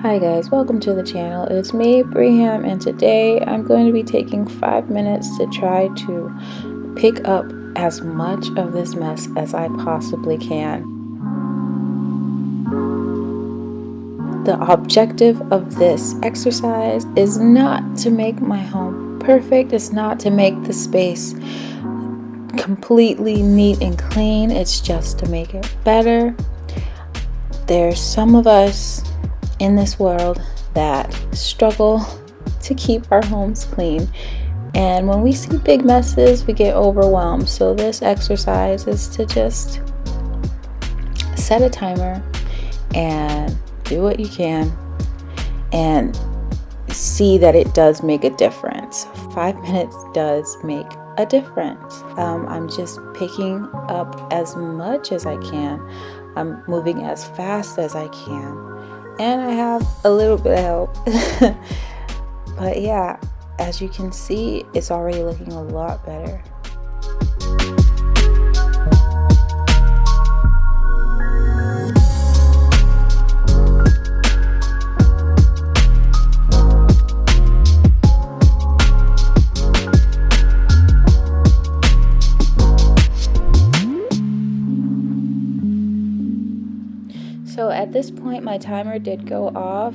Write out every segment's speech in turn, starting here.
Hi guys, welcome to the channel. It's me, Briham, and today I'm going to be taking 5 minutes to try to pick up as much of this mess as I possibly can. The objective of this exercise is not to make my home perfect. It's not to make the space completely neat and clean. It's just to make it better. There's some of us in this world that struggle to keep our homes clean, and when we see big messes we get overwhelmed. So this exercise is to just set a timer and do what you can and see that it does make a difference. 5 minutes does make a difference. I'm just picking up as much as I can. I'm moving as fast as I can. And I have a little bit of help. But yeah, as you can see, it's already looking a lot better. So at this point my timer did go off.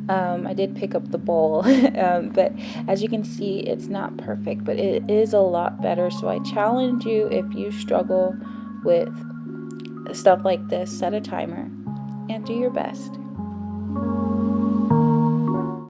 I did pick up the bowl, but as you can see, it's not perfect, but it is a lot better. So I challenge you, if you struggle with stuff like this, set a timer and do your best.